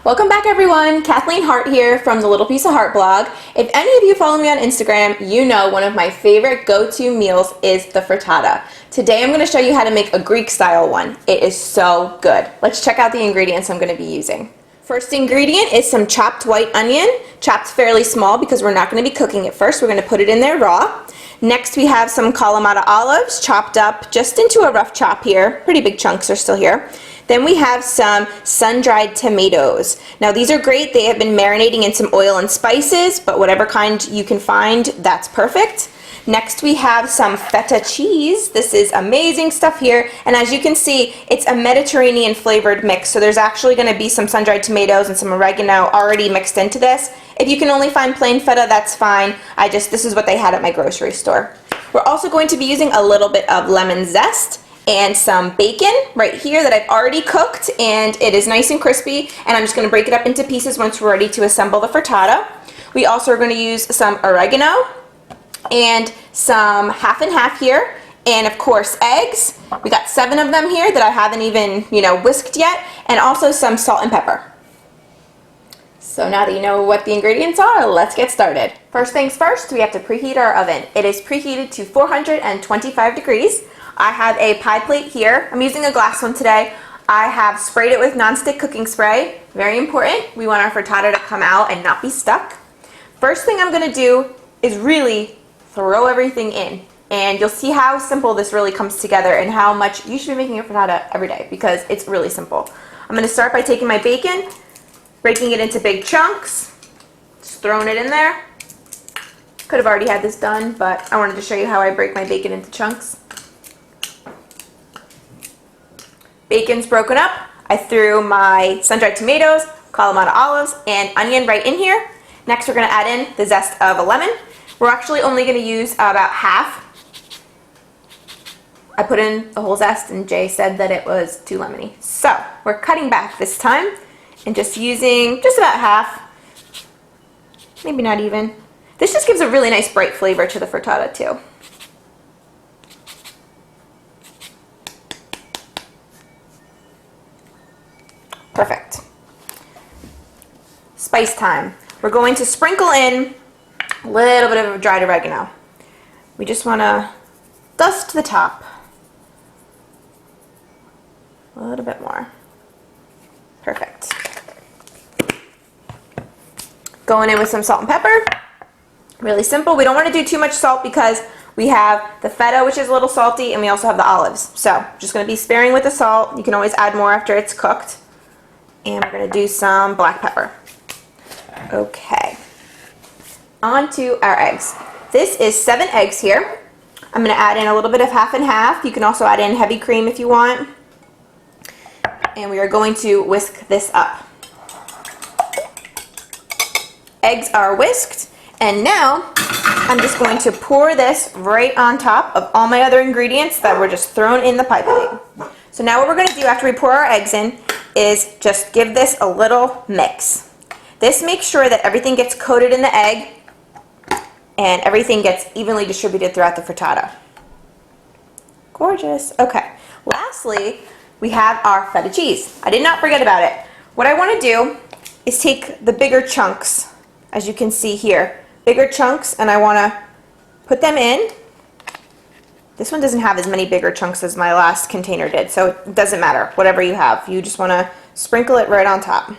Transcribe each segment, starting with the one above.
Welcome back everyone, Kathleen Hart here from the Little Piece of Heart blog. If any of you follow me on Instagram, you know one of my favorite go-to meals is the frittata. Today I'm going to show you how to make a Greek style one. It is so good. Let's check out the ingredients I'm going to be using. First ingredient is some chopped white onion, chopped fairly small because we're not going to be cooking it first. We're going to put it in there raw. Next we have some Kalamata olives chopped up just into a rough chop here. Pretty big chunks are still here. Then we have some sun-dried tomatoes. Now these are great. They have been marinating in some oil and spices, but whatever kind you can find, that's perfect. Next we have some feta cheese. This is amazing stuff here, and as you can see, it's a Mediterranean flavored mix, so there's actually going to be some sun-dried tomatoes and some oregano already mixed into this. If you can only find plain feta, that's fine. This is what they had at my grocery store. We're also going to be using a little bit of lemon zest and some bacon right here that I've already cooked, and it is nice and crispy, and I'm just going to break it up into pieces once we're ready to assemble the frittata. We also are going to use some oregano and some half and half here, and of course eggs. We got 7 of them here that I haven't even whisked yet, and also some salt and pepper. So now that you know what the ingredients are, let's get started. First things first, we have to preheat our oven. It is preheated to 425 degrees. I have a pie plate here. I'm using a glass one today. I have sprayed it with nonstick cooking spray. Very important. We want our frittata to come out and not be stuck. First thing I'm going to do is really throw everything in. And you'll see how simple this really comes together and how much you should be making a frittata every day because it's really simple. I'm going to start by taking my bacon, breaking it into big chunks, just throwing it in there. Could have already had this done, but I wanted to show you how I break my bacon into chunks. Bacon's broken up. I threw my sun-dried tomatoes, Kalamata olives, and onion right in here. Next we're going to add in the zest of a lemon. We're actually only going to use about half. I put in the whole zest and Jay said that it was too lemony. So we're cutting back this time and just using just about half, maybe not even. This just gives a really nice bright flavor to the frittata too. Perfect. Spice time. We're going to sprinkle in a little bit of dried oregano. We just want to dust the top. A little bit more. Perfect. Going in with some salt and pepper. Really simple. We don't want to do too much salt because we have the feta, which is a little salty, and we also have the olives. So just going to be sparing with the salt. You can always add more after it's cooked. And we're going to do some black pepper. Okay. On to our eggs. This is 7 eggs here. I'm going to add in a little bit of half and half. You can also add in heavy cream if you want. And we are going to whisk this up. Eggs are whisked, and now I'm just going to pour this right on top of all my other ingredients that were just thrown in the pie plate. So now what we're going to do after we pour our eggs in is just give this a little mix. This makes sure that everything gets coated in the egg and everything gets evenly distributed throughout the frittata. Gorgeous. Okay. Lastly, we have our feta cheese. I did not forget about it. What I want to do is take the bigger chunks, as you can see here, bigger chunks, and I want to put them in. This one doesn't have as many bigger chunks as my last container did, so it doesn't matter, whatever you have. You just want to sprinkle it right on top.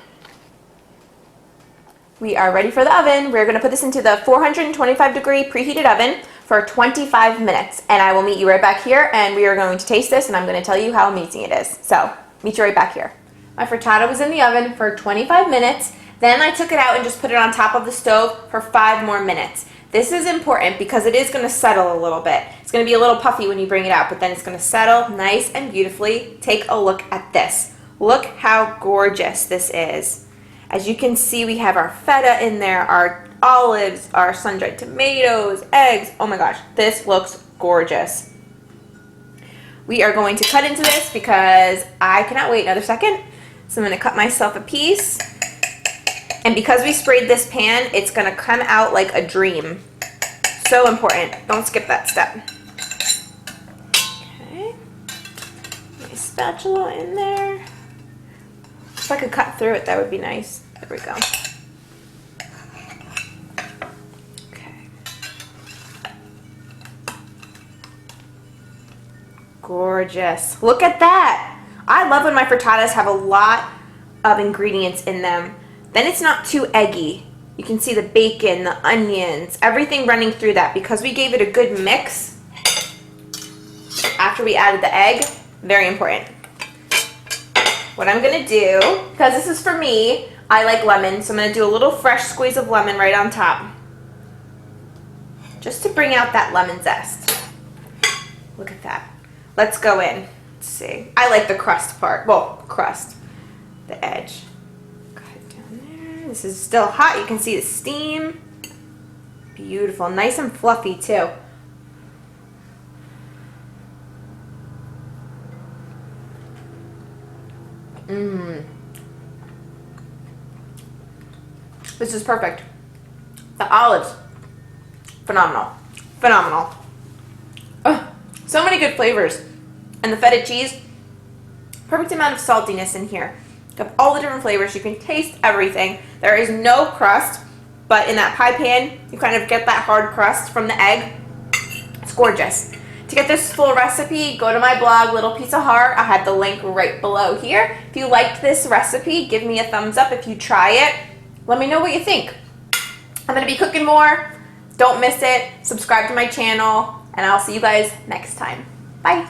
We are ready for the oven. We're going to put this into the 425 degree preheated oven for 25 minutes, and I will meet you right back here, and we are going to taste this, and I'm going to tell you how amazing it is. So, meet you right back here. My frittata was in the oven for 25 minutes, then I took it out and just put it on top of the stove for 5 more minutes. This is important because it is going to settle a little bit. It's going to be a little puffy when you bring it out, but then it's going to settle nice and beautifully. Take a look at this. Look how gorgeous this is. As you can see, we have our feta in there, our olives, our sun-dried tomatoes, eggs. Oh my gosh, this looks gorgeous. We are going to cut into this because I cannot wait another second. So I'm going to cut myself a piece. And because we sprayed this pan, it's going to come out like a dream. So important. Don't skip that step. Okay. My spatula in there. If I could cut through it, that would be nice. There we go. Okay. Gorgeous. Look at that. I love when my frittatas have a lot of ingredients in them. Then it's not too eggy. You can see the bacon, the onions, everything running through that because we gave it a good mix after we added the egg. Very important. What I'm gonna do, because this is for me, I like lemon, so I'm gonna do a little fresh squeeze of lemon right on top. Just to bring out that lemon zest. Look at that. Let's go in. Let's see. I like the crust part. Well, crust. The edge. Cut it down there. This is still hot. You can see the steam. Beautiful. Nice and fluffy too. This is perfect. The olives, phenomenal. Phenomenal. Oh, so many good flavors. And the feta cheese, perfect amount of saltiness in here. You have all the different flavors. You can taste everything. There is no crust, but in that pie pan, you kind of get that hard crust from the egg. It's gorgeous. To get this full recipe, go to my blog, Little Piece of Heart. I had the link right below here. If you liked this recipe, give me a thumbs up. If you try it, let me know what you think. I'm going to be cooking more. Don't miss it. Subscribe to my channel, and I'll see you guys next time. Bye.